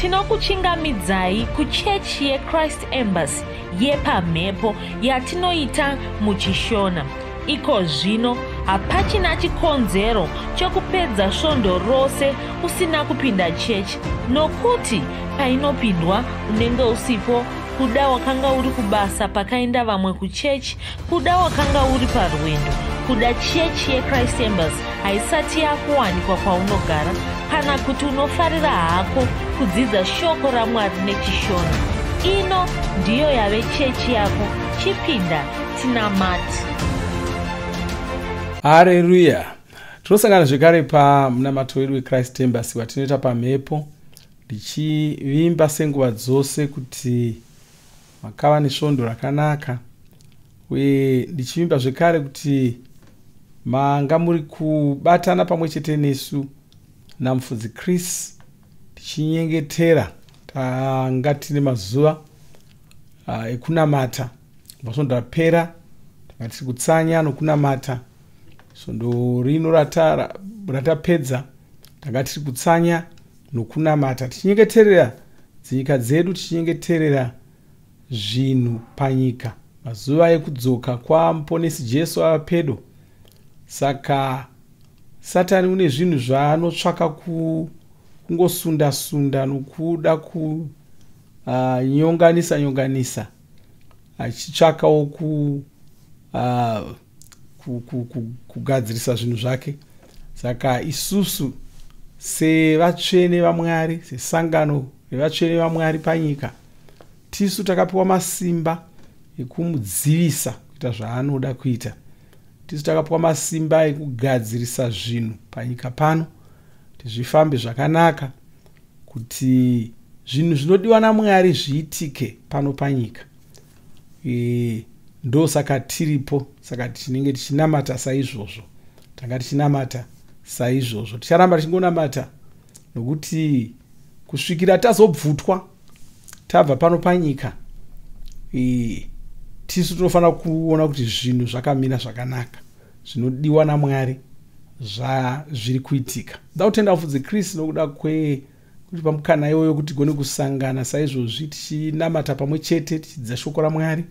tinokuchingamidzai kuchechi yeChrist Embassy yepamhepo yatinoita muchishona. Iko zvino hapachina chikonzero chokupedza svondo rose usina kupinda chechi, nokuti painopindwa unenge usipo, kuda wakanga uri kubasa pakaenda vamwe kuchechi, kuda wakanga uri parwendo, kuda chechi yeChrist Embassy haisati yakuwanikwa kwaunogara, kana kuti unofarira hako kudzidza shoko raMwari nechishona. Ino ndiyo yave chechi yako. Chipinda tinamati. Haleluya. Tinosangana zvekare pamunamato wedu weChrist Embassy watinoita pamhepo, ndichivimba senguva dzose kuti makava nesvondo rakanaka, uye ndichivimba zvekare kuti manga muri kubatana pamwe chete nesu namufudzi Chris, tichinyengetera tanga tine mazuva ekunamata. Masvondo rapera tanga tiri kutsanya nokunamata. Svondo rino ratapedza tanga tiri kutsanya nokunamata, tichinyengeterera dzinyika dzedu, tichinyengeterera zvinhu panyika. Mazuva ekudzoka kwaMuponesi Jesu ava pedo. Saka Satani une zvinhu zvaanotsvaka kungosunda-sunda nokuda kunyonganisa achitsvakawo kugadzirisa zvinhu zvake. Saka isusu sevatsvene vaMwari, sesangano revatsvene vaMwari panyika, tisu takapiwa masimba ekumudzivisa kuita zvaanoda kuita. Tisu takapiwa masimba ekugadzirisa zvinhu panyika pano kuti zvifambe zvakanaka, kuti zvinhu zvinodiwa naMwari zviitike pano panyika. Ndo saka tiripo, saka tinenge tichinamata saizvozvo. Tanga tichinamata saizvozvo, ticharamba tichingonamata nokuti kusvikira tazobvutwa tabva pano panyika, tisu tinofanira kuona kuti zvinhu zvakamira zvakanaka, zvinodiwa naMwari zviri kuitika. Nda kutenda mufudzi Chris nokuda kuti pamukana iyoyo kuti tigone kusangana saizvozvi tichinamata pamwe chete tichidzidza shoko raMwari.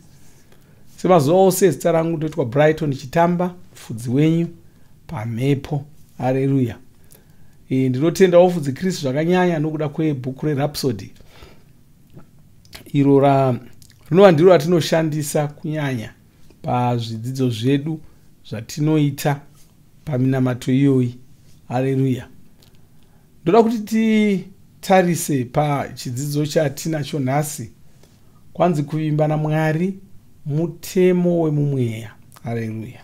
Semazuva ose zita rangu ndoitwa Brighton Chitamba, mufudzi wenyu pamhepo. Haleluya. Ndinotenda mufudzi Chris zvakanyanya nokuda kwebhuku reRhapsody, iro rinova ndiro ratinoshandisa kunyanya pazvidzidzo zvedu zvatinoita paminamato iyoyi. Haleluya. Ndoda kuti titarise pachidzidzo chatinacho nhasi. Kwanzi kuvimba naMwari mutemo wemumweya. Haleluya.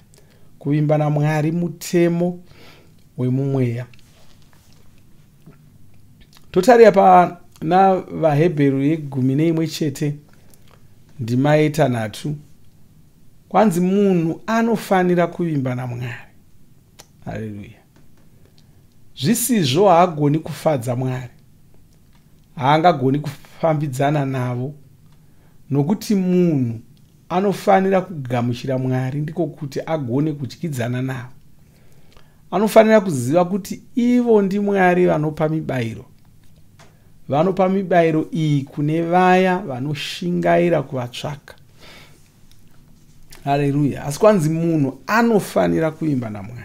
Kuvimba naMwari mutemo wemumweya. Totarira pana vaHebheru 11 ndima 6. Kwanzi munhu anofanira kuvimba naMwari. Haleluya. Zvisizvo haagoni kufadza Mwari, haangagoni kufambidzana navo, nokuti munhu anofanira kugamuchira Mwari, ndiko kuti agone kudyidzana navo. Anofanira kuziva kuti ivo ndiMwari vanopa mibayiro. Vanopa mibayiro iyi kune vaya vanoshingaira kuvatsvaka. Haleluya. Asi kwanzi munhu anofanira kuvimba naMwari.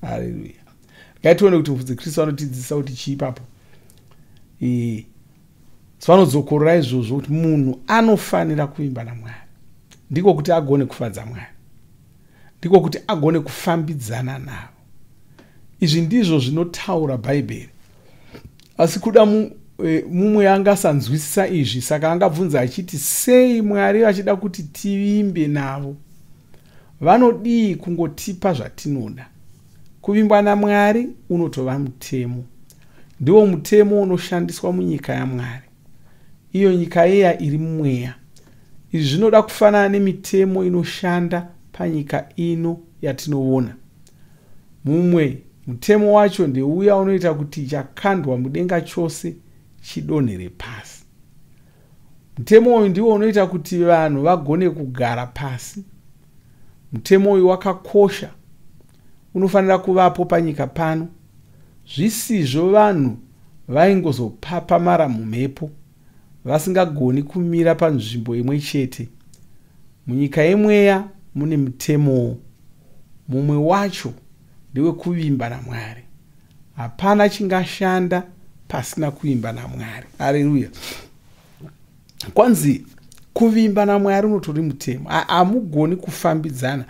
Haleluya. Ngaitione kuti mufudzi Kristu anotidzidzisa kuti chiipapo. Tinozokorora izvozvo kuti munhu anofanira kuvimba naMwari, ndiko kuti agone kufadza Mwari, ndiko kuti agone kufambidzana navo. Izvi ndizvo zvinotaura Bhaibheri. Asi kuda mumwe angasanzwisisa izvi, saka angabvunza achiti, sei Mwari vachida kuti tivimbe navo? Vanodii kungotipa zvatinoda? Kuvimba naMwari unotova mutemo. Ndiwo mutemo unoshandiswa munyika yaMwari, iyo nyika iya iri mumweya. Izvi zvinoda kufanana nemitemo inoshanda panyika ino yatinoona. Mumwe mutemo wacho ndeuya unoita kuti chakandwa mudenga chose chidonhere pasi. Mutemo uyu ndiwo unoita kuti vanhu vagone kugara pasi. Mutemo uyu wakakosha, unofanira kuvapo panyika pano. Zvisizvo vanhu vaingozopapamara mumhepo vasingagoni kumira panzvimbo imwe chete. Munyika yemweya mune mutemo, mumwe wacho ndewe kuvimba naMwari. Hapana chingashanda pasina kuvimba naMwari. Haleluya. Kwanzi kuvimba naMwari unotori mutemo, hamugoni kufambidzana.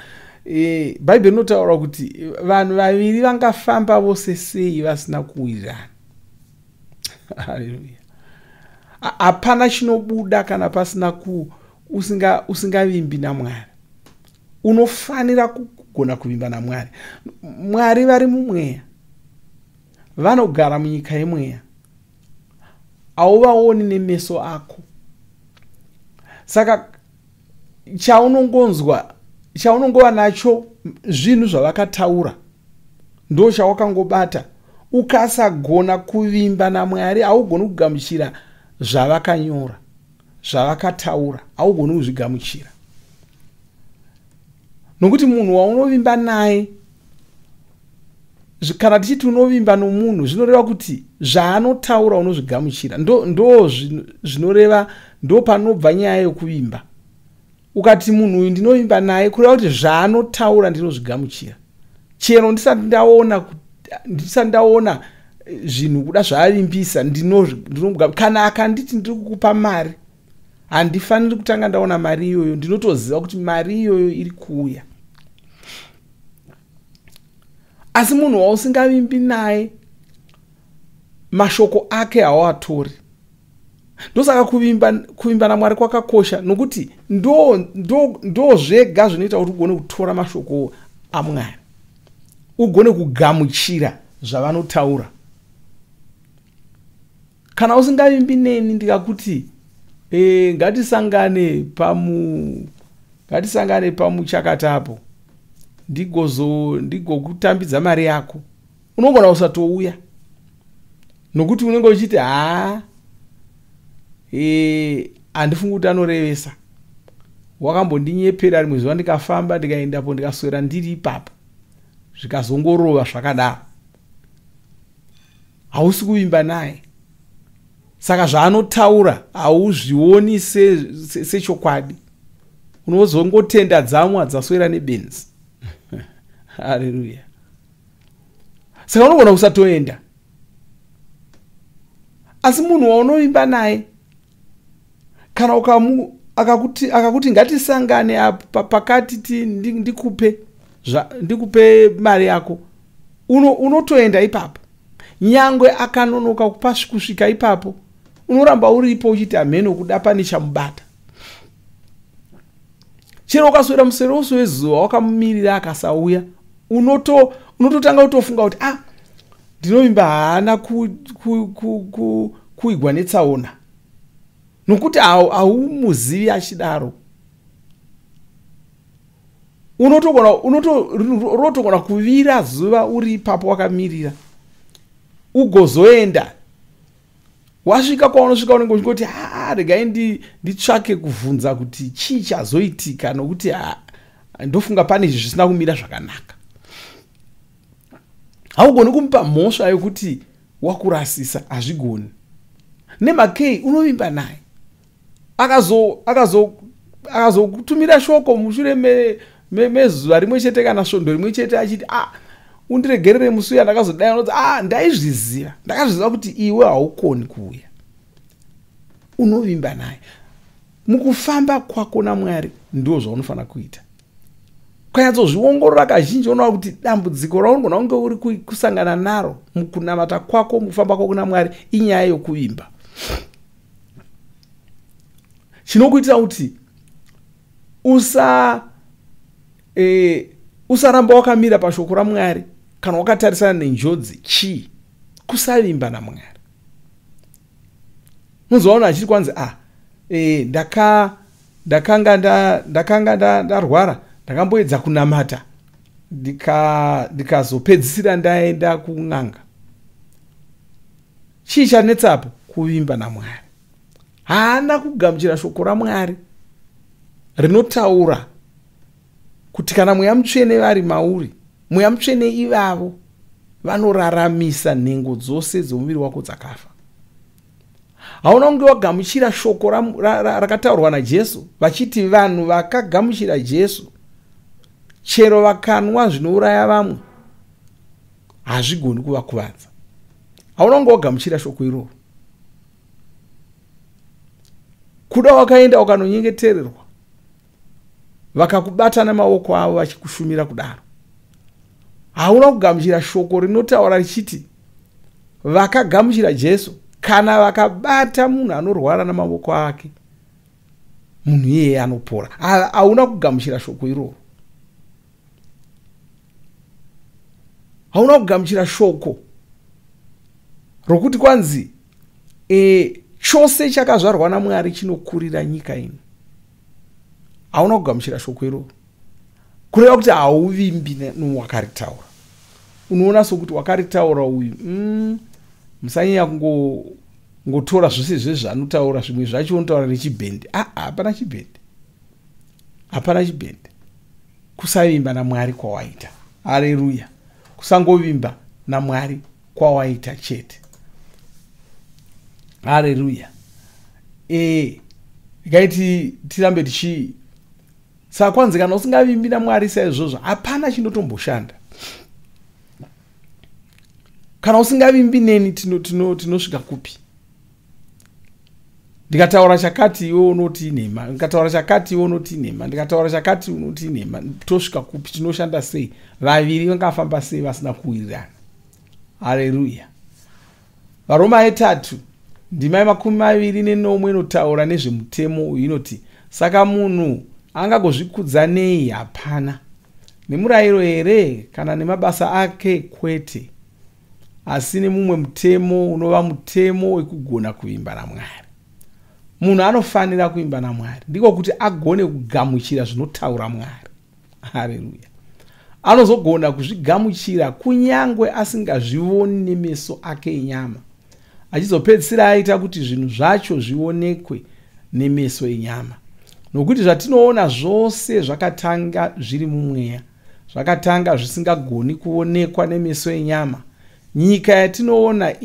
Bhaibheri rinotaura kuti vanhu vaviri vangafamba vose sei vasina kuwirirana. Haleluya. Hapana chinobuda kana pasina usingavimbi naMwari. Unofanira kugona kuvimba naMwari. Mwari vari mumweya, vanogara munyika yemweya, hauvaoni nemeso ako. Saka chaunongova nacho zvinhu zvavakataura ndo chawakangobata. Ukasagona kuvimba naMwari haugoni kugamuchira zvavakanyora, zvavakataura, haugoni kuzvigamuchira. Nokuti munhu waunovimba naye, kana tichiti unovimba nomunhu zvinoreva kuti zvaanotaura unozvigamuchira. Ndo zvinoreva, ndo panobva nyaya yokuvimba. Ukati munhu uyu ndinovimba naye, kureva kuti zvaanotaura ndinozvigamuchira. Chero ndisati ndaona zvinhu kuda zvaavimbisa ndinomugamuchira. Kana akanditi ndiri kukupa mari, handifaniri kutanga ndaona mari iyoyo, ndinotoziva kuti mari iyoyo iri kuuya. Asi munhu wausingavimbi naye, mashoko ake hawatori. Ndosaka kuvimba naMwari kwakakosha, nokuti ndo zvega zvinoita kuti ugone kutora mashoko aMwari, ugone kugamuchira zvavanotaura. Kana usingavimbi neni ndikakuti ngatisangane pamuchakatapo ndigokutambidza mari yako, unogona usatouya, nokuti unenge uchiti handifungi kuti anorevesa. Wakambondinyepera rimwe zuva ndikafamba ndikaendapo ndikaswera ndiri ipapo, zvikazongorova zvakadaro. Hausi kuvimba naye. Saka zvaanotaura hauzvioni sechokwadi. Unozongotenda dzamwa dzaswera nebenzi. Haleluya. Saka unogona kusatoenda. Asi munhu waunovimba naye, kana akakuti ngatisangane pakati ndikupe mari yako, unotoenda ipapo. Nyangwe akanonoka kusvika ipapo, unoramba uripo uchiti ameno kuda pane chamubata. Chero ukaswera museroso wezuva wakamumirira akasauya, unototanga kutofunga kuti ndinovimba haana kuigwa netsaona, nokuti haumuzivi achidaro. Unotogona kuvira zuva uri ipapo wakamirira, ugozoenda. Wasvika kwaunosvika unenge uchingoti regai nditsvake kuvhunza kuti chii chazoitika, nokuti ndofunga pane izvi zvisina kumira zvakanaka. Haugoni kumupa mhosva yokuti wakurasisa, hazvigoni. Nemakei unovimba naye, akazokutumira shoko mushure mezuva rimwe chete kana svondo rimwe chete achiti undiregerere musi uya ndakazodai, unoti ndakazviziva kuti iwe haukoni kuuya. Unovimba naye. Mukufamba kwako naMwari ndo zvaunofanira kuita. Ukanyatsozviongorora kazhinji unoona kuti dambudziko raunogona kunge uri kusangana naro mukunamata kwako, mukufamba kwako naMwari, inyaya yokuvimba. Chinokuitira kuti usaramba wakamira pashoko raMwari kana wakatarisana nenjodzi. Chii? Kusavimba naMwari. Muzoona achiti kwanzi ndakanga ndarwara, ndakamboedza kunamata, ndikazopedzisira ndaenda kun'anga. Chii chanetsapo? Kuvimba naMwari. Haana kugamuchira shoko raMwari rinotaura kuti kana mweya mutsvene vari mauri, mweya mutsvene ivavo vanoraramisa nhengo dzose dzemuviri wako dzakafa. Hauna kunge wagamuchira shoko rakataurwa naJesu vachiti vanhu vakagamuchira Jesu chero vakanwa zvinouraya vamwe hazvigoni kuvakuvadza. Hauna kunge wagamuchira shoko iroro. Kuda wakaenda ukanonyengetererwa vakakubata namaoko avo vachikushumira kudaro. Hauna kugamuchira shoko rinotaura richiti vakagamuchira Jesu kana vakabata munhu anorwara namaoko ake munhu iyeye anopora. Hauna kugamuchira shoko iroro. Hauna kugamuchira shoko rokuti kwanzi chose chakazvarwa naMwari chinokurira nyika ino. Hauna kugamuchira shoko iroro. Kureva kuti hauvimbi newakaritaura. Unoona sokuti wakaritaura uyu musanyanya kungotora zvose zvezvanotaura, zvimwe zvacho unotaura nechibhende. Hapana chibhende. Hapana chibhende. Kusavimba naMwari kwawaita. Haleluya. Kusangovimba naMwari kwawaita chete. Haleluya. Gaiti tirambe tichi saka kwanzi kana usingavimbi naMwari saizvozvo hapana chinotomboshanda. Kana usingavimbi neni tinosvika kupi? Ndikataura chakati iwe unoti nhema, ndikataura chakati iwe unoti nhema, ndikataura chakati unoti nhema, tosvika kupi? Tinoshanda sei? Vaviri vangafamba sei vasina kuwirirana? Haleluya. Varoma 3 ndima 29 inotaura nezvemutemo uyu inoti, saka munhu angagozvikudza nei? Hapana. Nemurayiro here kana nemabasa ake? Kwete. Asi nemumwe mutemo unova mutemo wekugona kuvimba naMwari. Munhu anofanira kuimba naMwari ndiko kuti agone kugamuchira zvinotaura Mwari. Haleluya. Anozogona kuzvigamuchira kunyangwe asingazvioni nemeso ake enyama, achizopedzisira aita kuti zvinhu zvacho zvionekwe nemeso enyama. Nokuti zvatinoona zvose zvakatanga zviri mumweya, zvakatanga zvisingagoni kuonekwa nemeso enyama. Nyika yatinoona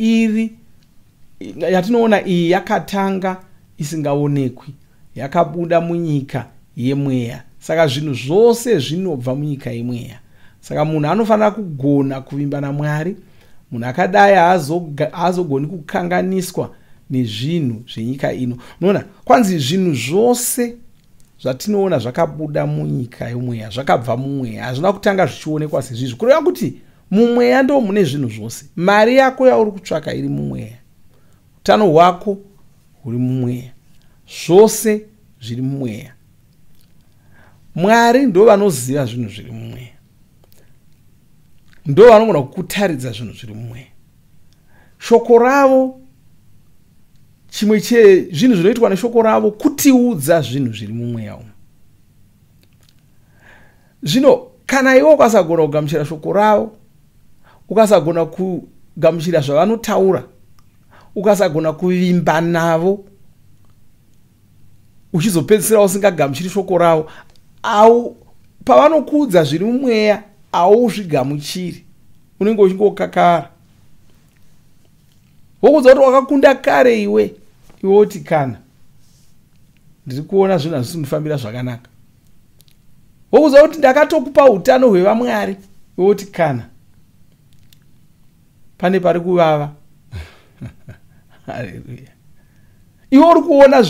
iyi yakatanga isingaonekwi, yakabuda munyika yemweya. Saka zvinhu zvose zvinobva munyika yemweya. Saka munhu anofanira kugona kuvimba naMwari. Munhu akadai haazogoni kukanganiswa nezvinhu zvenyika ino. Unoona, kwanzi zvinhu zvose zvatinoona zvakabuda munyika yemweya, zvakabva mumweya, hazvina kutanga zvichionekwa sezvizvi. Kureva kuti mumweya ndo mune zvinhu zvose. Mari yako yauri kutsvaka iri mumweya, utano hwako huri mumweya, zvose zviri mumweya. Mwari ndo vanoziva zvinhu zviri mumweya, ndo vanogona kukutaridza zvinhu zviri mumweya. Shoko ravo, chimwe chezvinhu zvinoitwa neshoko ravo kutiudza zvinhu zviri mumweya umu. Zvino kana iwe ukasagona kugamuchira shoko ravo, ukasagona kugamuchira zvavanotaura, ukasagona kuvimba navo, uchizopedzisira usingagamuchiri shoko ravo, au pavanokuudza zviri mumweya hauzvigamuchiri, unenge uchingokakara. Wokuudza kuti wakakunda kare iwe woti kana ndiri kuona zvinhu hazvisinofambira zvakanaka. Wokuudza kuti ndakatokupa utano hwevaMwari, woti kana pane pari kuvava. Haleluya. Iwe uri kuona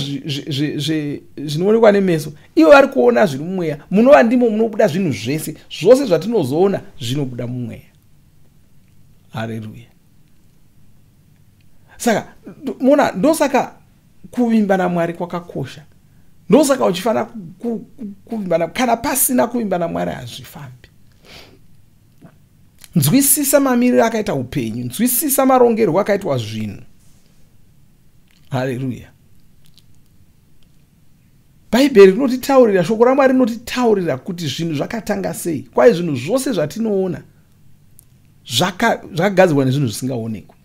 zvinoonekwa nemeso, iwe vari kuona zviri mumweya. Munova ndimo munobuda zvinhu zvese, zvose zvatinozoona zvinobuda mumweya. Haleluya. Saka mona ndosaka kuvimba naMwari kwakakosha. Ndosaka uchifanira kuvimba kana pasina kuvimba naMwari hazvifambi. Nzwisisa mamiriro akaita upenyu, nzwisisa marongerwo akaitwa zvinhu. Haleluya. Bhaibheri rinotitaurira, shoko raMwari rinotitaurira kuti zvinhu zvakatanga sei. Kwai zvinhu zvose zvatinoona zvakagadzirwa nezvinhu zvisingaonekwi.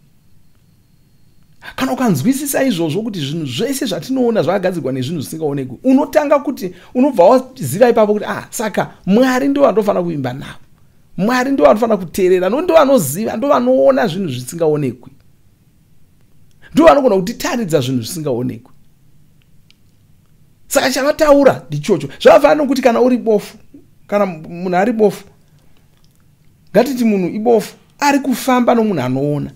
Kana ukanzwisisa izvozvo kuti zvinhu zvese zvatinoona zvakagadzirwa nezvinhu zvisingaonekwi, unotanga kuti unobva waziva ipapo kuti saka Mwari ndo vandofanira kuimba navo. Mwari ndo anofanira kuteerera, ndo anoziva, ndo anoona zvinhu zvisingaonekwi, ndo anogona kutitaridza zvinhu zvisingaonekwi. Saka chavataura ndichocho. Zvakafanana nokuti kana uri bofu, kana munhu ari bofu, ngatiti munhu ibofu ari kufamba nomunhu anoona,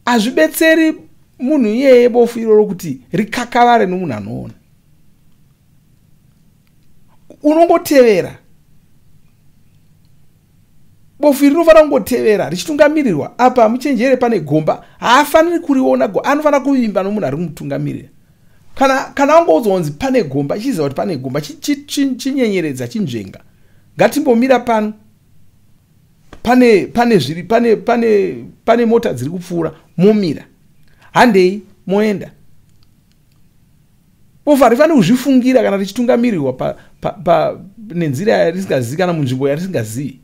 hazvibetseri munhu iyeye bofu iroro kuti rikakavare nomunhu anoona. Unongotevera. Bofu iri rinofanira kungotevera richitungamirirwa. Apa muchenjere pane gomba, haafaniri kuriona gomba, anofanira kuvimba nomunhu ari kumutungamirira. Kana angoudzwa pane gomba, chiziva kuti pane gomba, chinyenyeredza, chinzvenga. Ngatimbomira pano. Pane mota dziri kupfuura, momira. Handei moenda. Bofu harifaniri kuzvifungira kana richitungamirirwa nenzira yarisingazivi kana munzvimbo yarisingazivi.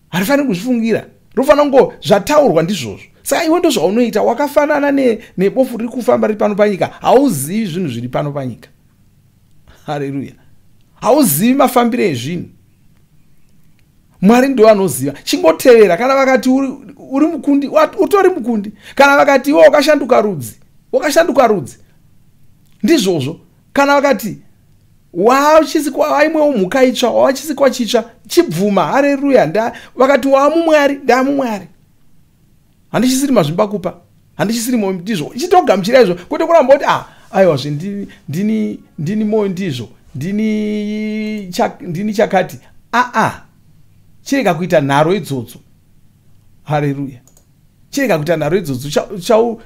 Harifaniri kuzvifungira. Rofanira kungo zvataurwa ndizvozvo. Saka iwe ndo zvaunoita, wakafanana nebofu riri kufamba riri pano panyika, hauzivi zvinhu zviri pano panyika. Haleluya. Hauzivi mafambiro ezvinhu. Mwari ndo anoziva. Chingotevera. Kana vakati uri mukundi, utori mukundi. Kana vakati iwe wakashanduka rudzi, ndizvozvo. Kana vakati waimwewo mhuka itsva, wachisikwa chitsva, chibvuma. Haleluya. Vakati waamumwari, ndaamumwari. Handichisiri mazvimba kupa, handichisiri moyo ndizvo. Chitogamuchira izvo, kwete kuramba kuti aiwa ndini moyo ndizvo, ndini chakati. Chireka kuita nharo idzodzo. Haleluya. Chireka kuita nharo idzodzo.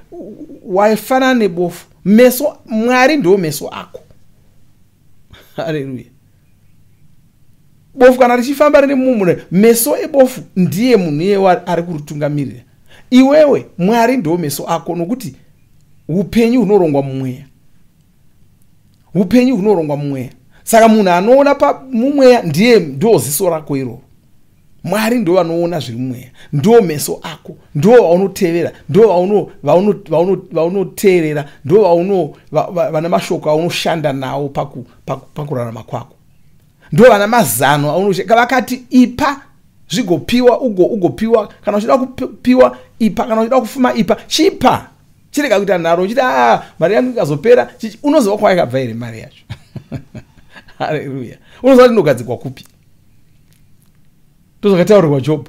Waifanana nebofu. Meso, Mwari ndo meso ako. Haleluya. Bofu kana richifamba rine mumwe, meso ebofu ndiye munhu iye ari kuritungamirira. Iwewe Mwari ndo meso ako, nokuti upenyu hunorongwa mumweya. Upenyu hunorongwa mumweya. Saka munhu anoona mumweya ndo ziso rako iroro. Mwari ndo anoona zviri mumweya, ndo meso ako, ndo vaunotevera, ndo vaunoteerera, ndo vana mashoko aunoshanda nawo pakurarama kwako, ndo vana mazano aunoshanda. Vakati ipa zvigopiwa, ugopiwa. Kana uchida kupiwa ipa, kana uchida kufuma ipa, chipa. Chireka kuita nharo uchiti mari yangu ikazopera, unoziva kwayakabva here mari yacho. Haleluya. Unoziva kuti inogadzikwa kupi. Ndozvakataurirwa Jobho.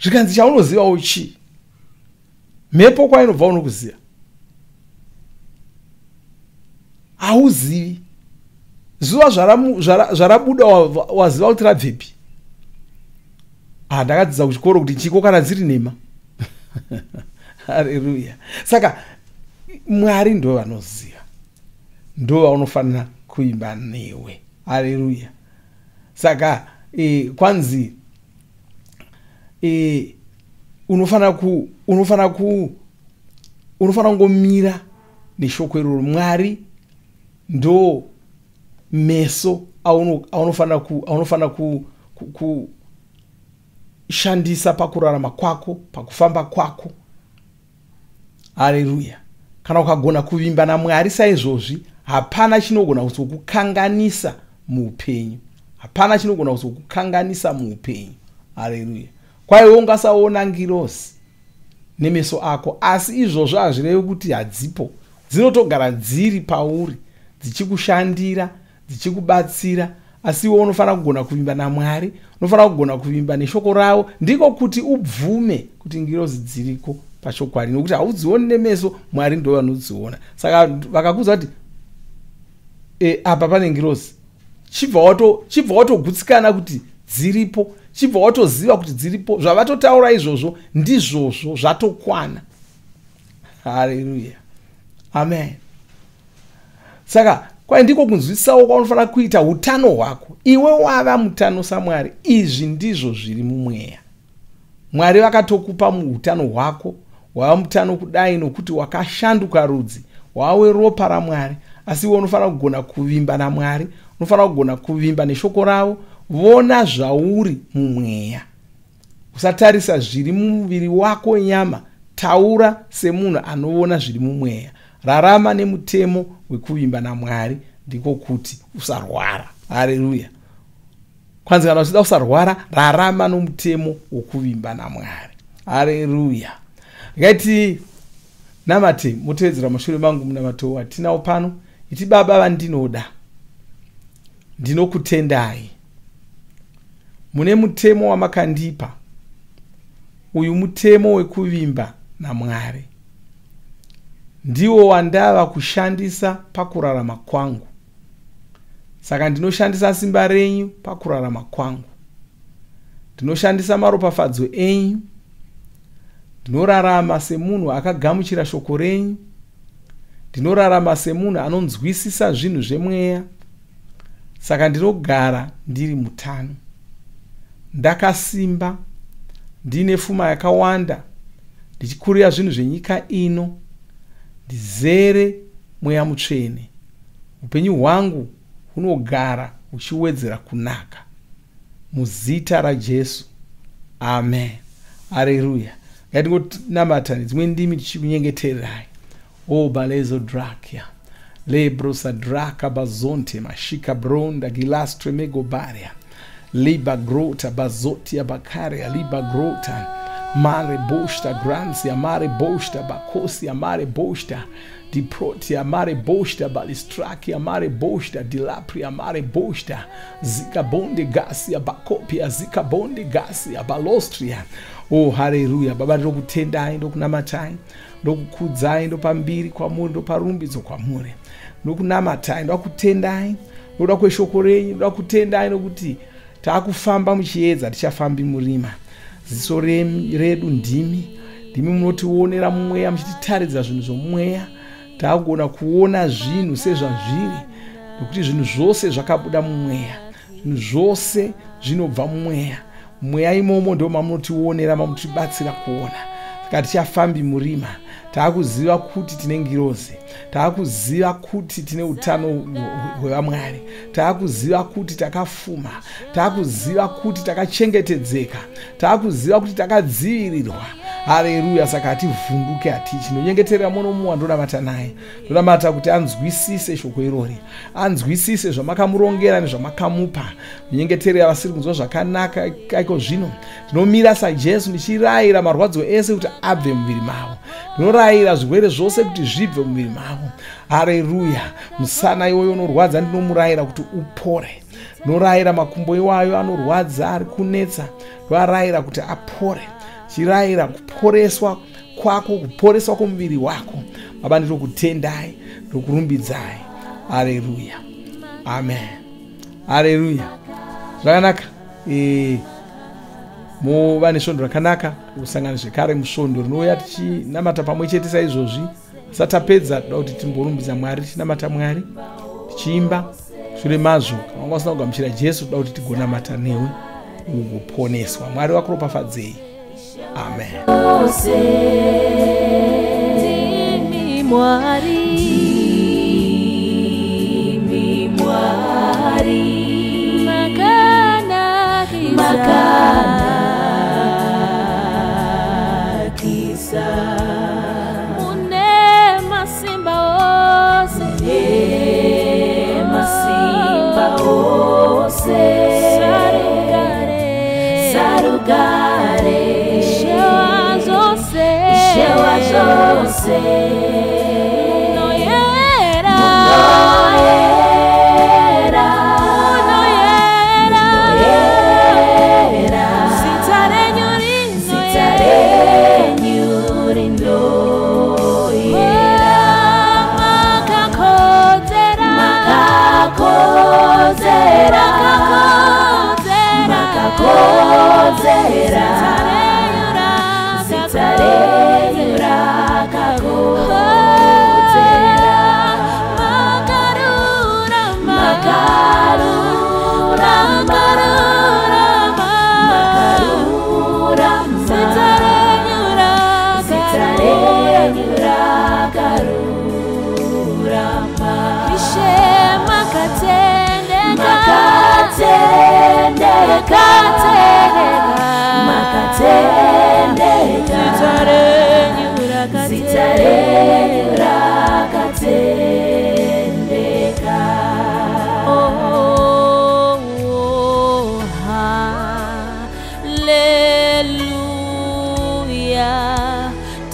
Zvikanzi chaunozivawo chii? Mhepo kwainobva unokuziva. Hauzivi. Zuva zvarabuda waziva kuti rabvepi. Ndakadzidza kuchikoro kuti chiko kana dziri nhema. Haleluya. Saka Mwari ndo vanoziva, ndo vaunofanira kuimba newe. Haleluya. Saka kwanzi unofanira kungomira neshoko iroro. Mwari ndo meso aunofanira kushandisa pakurarama kwako, pakufamba kwako. Haleluya. Kana ukagona kuvimba naMwari saizvozvi, hapana chinogona kuzokukanganisa muupenyu. Hapana chinogona kuzokukanganisa muupenyu. Haleluya. Kwaiwe ungasaona ngirozi nemeso ako, asi izvozvo hazvirevi kuti hadzipo. Dzinotogara dziri pauri, dzichikushandira, dzichikubatsira. Asi iwe unofanira kugona kuvimba naMwari, unofanira kugona kuvimba neshoko ravo, ndiko kuti ubvume kuti ngirozi dziriko pachokwadi, nokuti haudzioni nemeso, Mwari ndo vanodziona. Saka vakakudza kuti apa pane ngirozi, chibva watogutsikana kuti dziripo, chibva watoziva kuti dziripo. Zvavatotaura izvozvo ndizvozvo, zvatokwana. Haleluya. Amen. Saka kwai ndiko kunzwisisawo kwaunofanira kuita utano hwako. Iwe wava mutano saMwari. Izvi ndizvo zviri mumweya. Mwari vakatokupa utano hwako. Wava mutano kudai nokuti wakashanduka rudzi, wawe ropa raMwari. Asi iwe unofanira kugona kuvimba naMwari, unofanira kugona kuvimba neshoko ravo. Vona zvauri mumweya. Usatarisa zviri mumuviri wako nyama. Taura semunhu anoona zviri mumweya. Rarama nemutemo wekuvimba naMwari, ndiko kuti usarwara. Haleluya. kwanzi kana uchida kusarwara rarama nomutemo wokuvimba naMwari. Haleluya. Ngaiti namate mutevedzera mushure mangu munamato watinawo pano iti Baba vandinoda ndinokutendai mune mutemo wamakandipa uyu mutemo wekuvimba naMwari ndiwo wandava kushandisa pakurarama kwangu. Saka ndinoshandisa simba renyu pakurarama kwangu, ndinoshandisa maropafadzo enyu, ndinorarama semunhu akagamuchira shoko renyu, ndinorarama semunhu anonzwisisa zvinhu zvemweya. Saka ndinogara ndiri mutano, ndakasimba, ndine pfuma yakawanda, ndichikurira zvinhu zvenyika ino, ndizere mweya mutsvene. Upenyu hwangu hunogara huchiwedzera kunaka muzita raJesu. Amen. Haleluya. Ngatingonamatani dzimwe ndimi tichikunyengetererai. O balezo drakia lebrosa draka bazonte mashika bronda gilastre megobaria liba grota bazotia bakaria liba grota mare bosta gransia mare bosta bakosia mare bosta diprotia mare bosta balistrakia mare bosta dilapria mare bosta zika bonde gasia bakopia zika bonde gasia balostria. Oh, haleluya. Baba ndokutendai, ndokunamatai, ndokukudzai, ndopambiri kwamuri, ndoparumbidzo kwamuri, ndokunamatai, ndokutendai, ndoda kweshoko renyu, ndokutendai nokuti taakufamba muchiedza tichafambi murima. Ziso redu ndimi munotionera mumweya, muchititaridza zvinhu zvomweya. Taakugona kuona zvinhu sezvazviri, nokuti zvinhu zvose zvakabuda mumweya, zvinhu zvose zvinobva mumweya. Mweya imomo ndo mamunotionera, mamutibatsira kuona. Saka tichafambi murima. Taakuziva kuti tine ngirozi, taakuziva kuti tine utano hwevaMwari, taakuziva kuti takafuma, taakuziva kuti takachengetedzeka, taakuziva kuti takadzivirirwa. Haleluya. Saka hativhunduke, hatichi. Ndonyengeterera muno muwa ndonamata naye, ndonamata kuti anzwisise shoko irori, anzwisise zvamakamurongera nezvamakamupa. Ndonyengeterera vasiri kunzwa zvakanaka iko zvino, ndinomira saJesu ndichirayira marwadzo ese kuti abve mumuviri mavo, ndinorayira zvirwere zvose kuti zvibve mumuviri mavo. Haleluya. Musana iwoyo unorwadza ndinomurayira kuti upore, ndinorayira makumbo iwayo anorwadza ari kunetsa, ndoarayira kuti apore, chirayira kuporeswa kwako, kuporeswa kwomuviri wako. Baba ndinokutendai, ndokurumbidzai. Haleluya. Amen. Haleluya. Zvakanaka. Mova nesvondo rakanaka kusangana zvekare musvondo rinouya tichinamata pamwe chete saizvozvi. Satapedza toda kuti timborumbidza Mwari, tichinamata Mwari, tichiimba. Shure mazvo kana wanga usina kugamuchira Jesu, toda kuti tigonamata newe ugoponeswa. Mwari wakuropafadzei. Amen.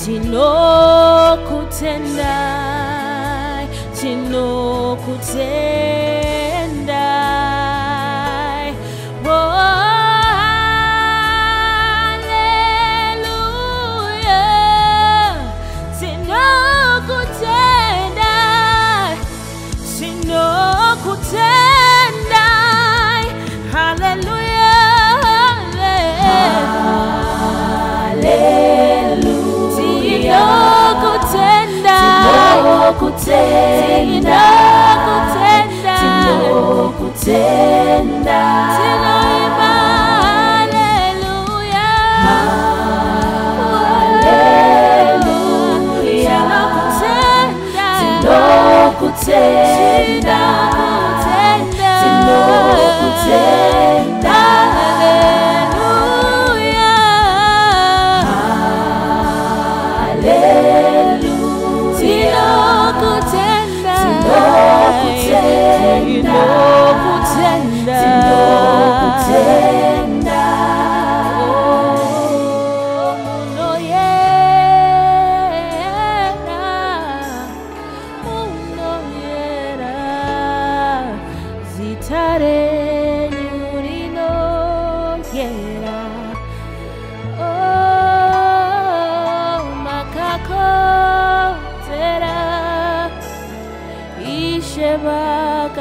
tinokutendai, tinokutendai. Oh, hallelujah. Tinokutendai, tinokutendai. Hallelujah.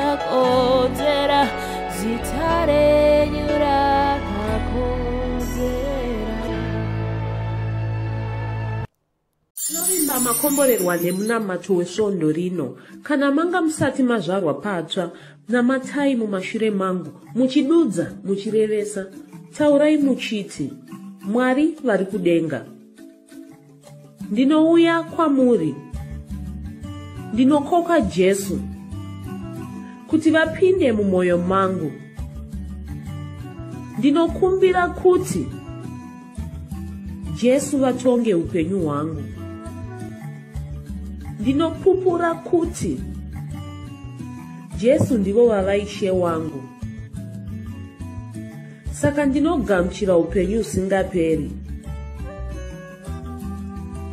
Shebakakotera zitare nyurakakotera. Tinorimba makomborerwa nemunamato wesvondo rino. Kana manga musati mazvarwa patsva, namatai mumashure mangu, muchidudza, muchirevesa, taurai muchiti, Mwari vari kudenga, ndinouya kwamuri, ndinokoka Jesu kuti vapinde mumwoyo mangu. Ndinokumbira kuti Jesu vatonge upenyu hwangu. Ndinopupura kuti Jesu ndivo vavaishe wangu. Saka ndinogamuchira upenyu usingaperi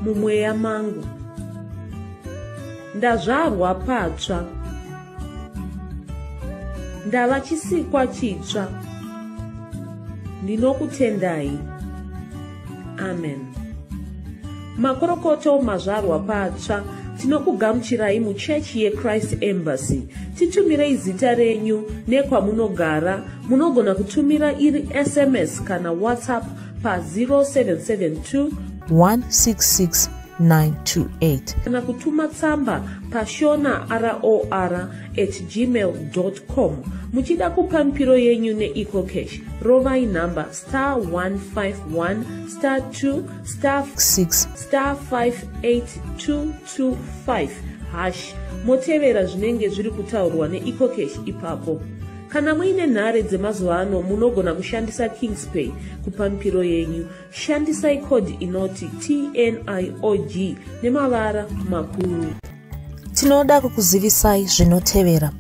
mumweya mangu. Ndazvarwa patsva, ndava chisikwa chitsva. Ndinokutendai. Amen. Makorokoto mazvarwa patsva, tinokugamuchirai muchechi yeChrist Embassy. Titumirei zita renyu nekwamunogara. Munogona kutumira iri SMS kana WhatsApp pa 0772 166 928 kana kutuma tsamba pa shonaror@gmail.com. Muchida kupa mpiro yenyu neEcocash, rovai namba *151*2*6 *58225# motevera zvinenge zviri kutaurwa neEcocash ipapo. Kana muine nhare dzemazuva ano, munogona kushandisa KingsPay kupa mpiro yenyu. Shandisai kodi inoti TNIOG nemavara makuru. Tinoda kukuzivisai zvinotevera.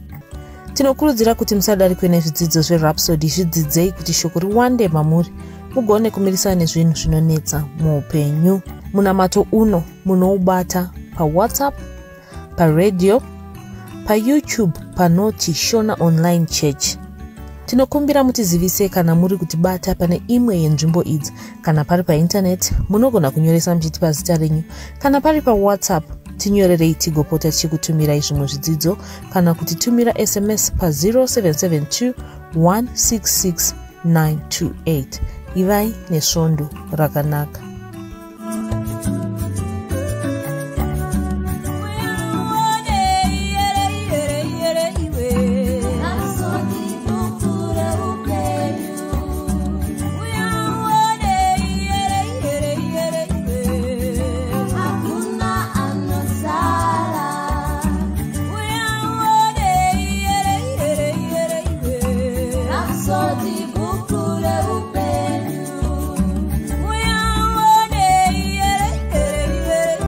Tinokurudzira kuti musadarikwe nezvidzidzo zveRhapsody. Zvidzidzei kuti shoko riwande mamuri, mugone kumirisana nezvinhu zvinonetsa muupenyu. Munamato uno munoubata pa WhatsApp, pa radio, pa YouTube panoti Shona Online Church. Tinokumbira mutizivise kana muri kutibata pane imwe yenzvimbo idzi. Kana pari pa internet, munogona kunyoresa muchitipa zita renyu. Kana pari pa WhatsApp, tinyorerei tigopota tichikutumirai zvimwe zvidzidzo, kana kutitumira SMS pa 0772 166 928. Ivai nesvondo rakanaka.